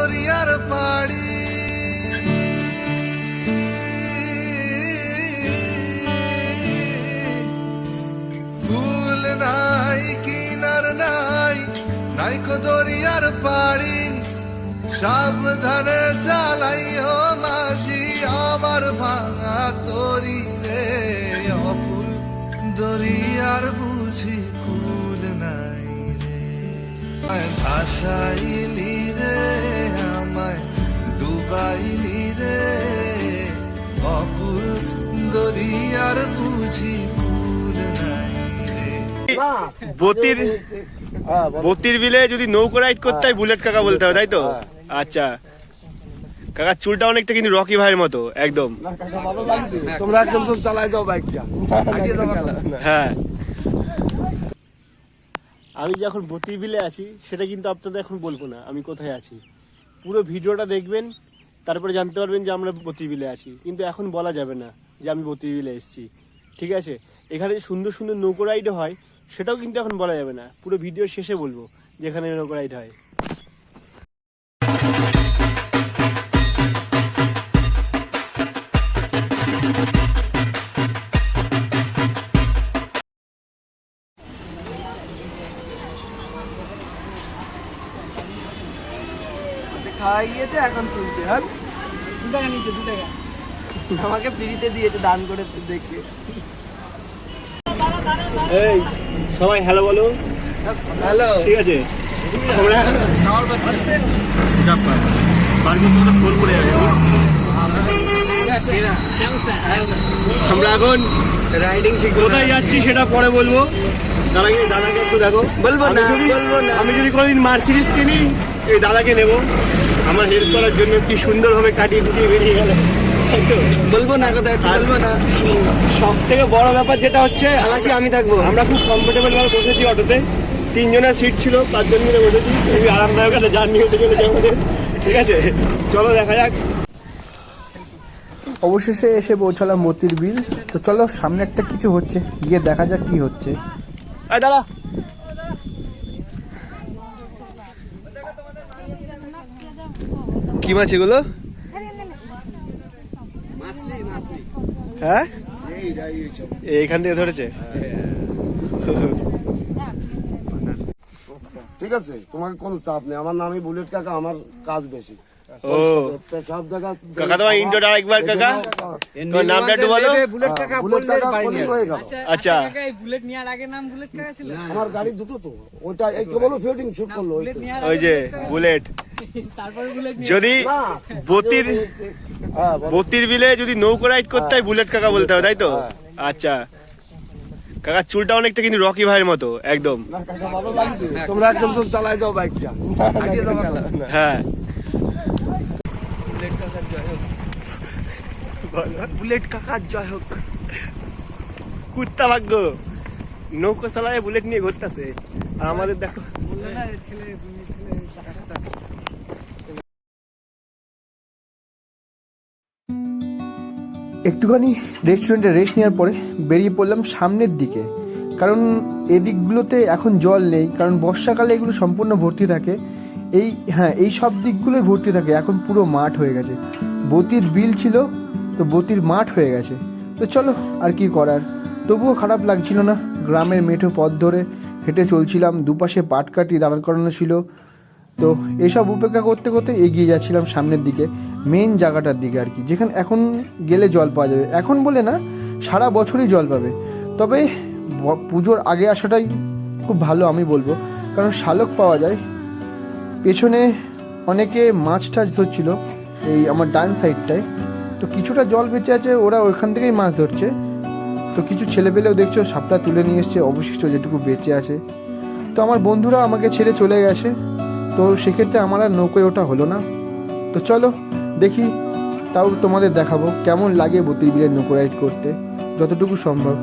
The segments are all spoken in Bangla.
দরিয়ার পাড়ি ফুল নাই কিনার নাই নাইকো দরিয়ার পাড়ি সাবধানে চালাইও মাঝি আমার ভাঙা তরি রে অপুল দরিয়ার বুঝি কুল নাই রে ভাসাইলি রে আমায় ডুবাইলি রে অকুল দরিয়ার বুঝি কুল নাই রে। বতির বিলে যদি নৌকো রাইড করতে হয় বুলেট কাকা বলতে হবে, তাই তো? আচ্ছা কাকা, চুলটা অনেকটা কিন্তু রকি ভাইয়ের মতো একদম। তোমরা একদম চালায় যাও বাইকটা। হ্যাঁ, আমি যে এখন বতির বিলে আছি সেটা কিন্তু আপনাদের এখন বলবো না আমি কোথায় আছি। পুরো ভিডিওটা দেখবেন, তারপরে জানতে পারবেন যে আমরা বতির বিলে আছি। কিন্তু এখন বলা যাবে না যে আমি বতির বিলে এসেছি, ঠিক আছে? এখানে সুন্দর সুন্দর নৌকো রাইড হয় সেটাও কিন্তু এখন বলা যাবে না। পুরো ভিডিও শেষে বলবো যেখানে নৌকো রাইড হয়। খাইয়েছে এখন তুলছে। হ্যাঁ, 2 টাকা নিচে, 2 টাকা আমাকে ফ্রিতে দিয়েছে দান করে দেখে। এই সবাই হ্যালো বলো। হ্যালো, ঠিক আছে? আমরা এখন রাইডিং শিখবো। কোথায় যাচ্ছি সেটা পরে বলবো। দাদাকে একটু দেখো। বলবো না। আমি যদি কোনোদিন মার্সিডিজ কিনি এই দাদাকে নেবো আমার হেল্প করার জন্য। কি সুন্দরভাবে কাটিয়ে কুটিয়ে বেরিয়ে গেল। বলবো না, কোথায় বলবো না। সব থেকে বড় ব্যাপার যেটা হচ্ছে আমি থাকবো। আমরা খুব কমফোর্টেবল ভাবে বসেছি অটোতে। 3 জনের সিট ছিল, 5 জন মিলে বসেছি। খুবই আরামদায়ক একটা জার্নি হতে চলেছে আমাদের, ঠিক আছে? চলো দেখা যাক। অবশেষে এসে পৌঁছালাম মতির বিল। তো চলো, সামনে একটা কিছু হচ্ছে, গিয়ে দেখা যাক কি হচ্ছে। দাদা কি মাছ এগুলো? হ্যাঁ, এইখান থেকে ধরেছে। ঠিক আছে, তোমাকে কোনো চাপ নেই। আমার নামই বুলেট কাকা, আমার কাজ বেশি। ও সব জায়গা কাকা, তোমার ইন্ট্রোটা আরেকবার কাকা, তোমার নামটা একটু বলো। বুলেট কাকা হয়ে গেল। আচ্ছা, বুলেট নেওয়ার আগে নাম বুলেট কাকা ছিল। আমার গাড়ি দুটো তো, ওইটা এই কেবল ফিটিং শুট করলো। ওই যে বুলেট। তারপরে বুলেট যদি বতির বিলে যদি নৌকো রাইড করতে হয় বুলেট কাকা বলতে হবে, তাই তো? আচ্ছা কাকা, চুলটা অনেকটা কিন্তু রকি ভাইয়ের মতো একদম। তোমরা একদম চালায় যাও বাইকটা। হ্যাঁ, বুলেট কাকার জয় হোক। কুত্তা ভাগ্য নৌকো চালায় বুলেট নিয়ে ঘুরতেছে। আর আমাদের দেখো, একটুখানি রেস্টুরেন্টে রেস্ট নেওয়ার পরে বেরিয়ে পড়লাম সামনের দিকে। কারণ এদিকগুলোতে এখন জল নেই, কারণ বর্ষাকালে এগুলো সম্পূর্ণ ভর্তি থাকে। এই সব দিকগুলোই ভর্তি থাকে। এখন পুরো মাঠ হয়ে গেছে। বতির বিল ছিল তো বতির মাঠ হয়ে গেছে। তো চলো, আর কি করার। তবুও খারাপ লাগছিল না। গ্রামের মেঠো পথ ধরে হেঁটে চলছিলাম, দুপাশে পাটকাঠি দাঁড় করানো ছিল। তো এসব উপেক্ষা করতে করতে এগিয়ে যাচ্ছিলাম সামনের দিকে, মেন জায়গাটার দিকে আর কি, যেখানে এখন গেলে জল পাওয়া যাবে। এখন বলে না, সারা বছরই জল পাবে। তবে পুজোর আগে আসাটাই খুব ভালো আমি বলবো, কারণ শালক পাওয়া যায়। পেছনে অনেকে মাছ টাছ ধরছিল এই আমার ডান সাইডটায়। তো কিছুটা জল বেঁচে আছে, ওরা ওইখান থেকেই মাছ ধরছে। তো কিছু ছেলেপেলেও দেখছো সাপটা তুলে নিয়ে এসছে, অবশিষ্ট যেটুকু বেঁচে আছে। তো আমার বন্ধুরা আমাকে ছেড়ে চলে গেছে। তো সেক্ষেত্রে আমার আর নৌকোয় ওটা হলো না। তো চলো দেখি, তাও তোমাদের দেখাবো কেমন লাগে বতির বিলের নৌকো রাইড করতে, যতটুকু সম্ভব।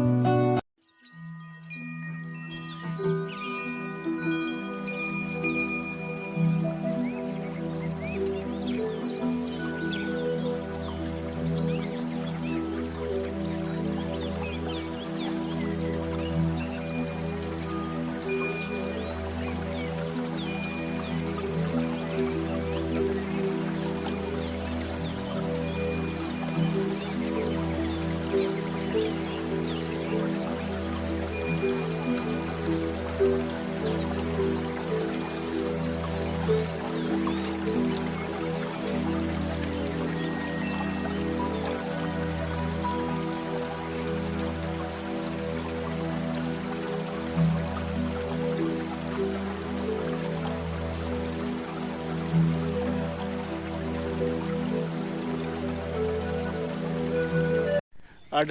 আর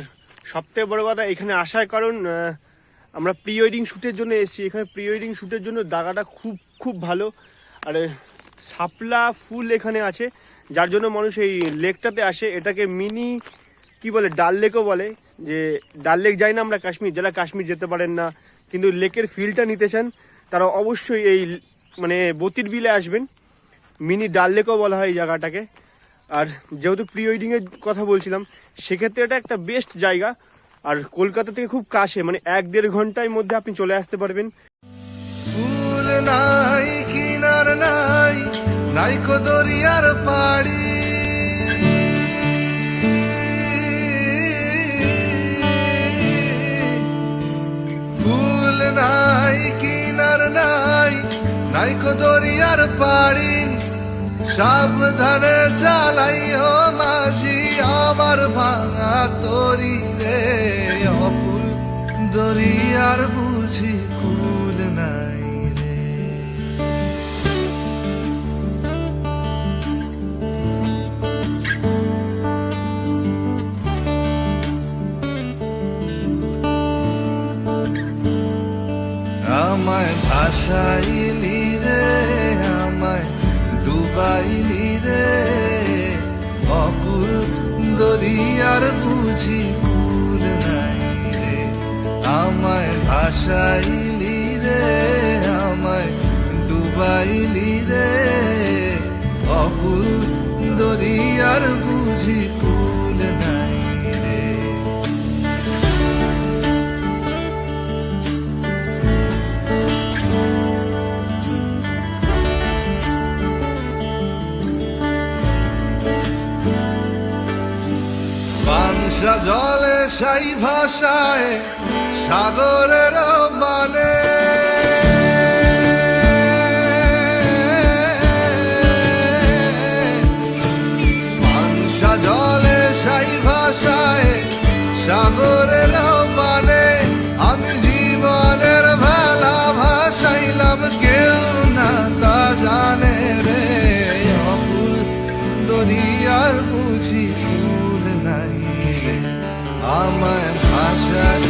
সবথেকে বড় কথা এখানে আসার কারণ আমরা প্রি ওয়েডিং শ্যুটের জন্য এসেছি। এখানে প্রি ওয়েডিং শ্যুটের জন্য জায়গাটা খুব খুব ভালো। আর শাপলা ফুল এখানে আছে, যার জন্য মানুষ এই লেকটাতে আসে। এটাকে মিনি কি বলে, ডাল লেকও বলে। যে ডাল লেক যাই না আমরা কাশ্মীর, যারা কাশ্মীর যেতে পারেন না কিন্তু লেকের ফিলটা নিতে চান, তারা অবশ্যই এই মানে বতির বিলে আসবেন। মিনি ডাল লেকও বলা হয় এই জায়গাটাকে। আর যেহেতু প্রি ওয়েডিংয়ের কথা বলছিলাম, সেক্ষেত্রে এটা একটা বেস্ট জায়গা। আর কলকাতা থেকে খুব কাছে, মানে 1-1.5 ঘন্টার মধ্যে আপনি চলে আসতে পারবেন। ফুল নাই কিনার নাই, নাইকো দরিয়ার পাড়ি, ফুল নাই কিনার নাই, নাইকো দরিয়ার পাড়ি, সাবধানে চালাইও মাঝি আমার ভাঙা তরি রে, অপুল দরিয়ার বুঝি কুল নাই রে। আমায় ভাসাইলি রে, আমায় ডুবাইলি রে, অকুল দরিয়ার বুঝি কুল নাই রে। আমায় ভাসাইলি রে, আমায় ডুবাইলি রে, অকুল দরিয়ার বুঝি কুল নাই রে। পানসা জলে সাই ভাষায় সাগরের মানে, পানসা জলে সাই ভাষায় সাগরের মানে, আমি জীবনের ভেলা ভাসাইলাম, কেউ না তা জানে রে, অকুল দরিয়ার বুঝি কুল নাই রে। আমায় ভাসাই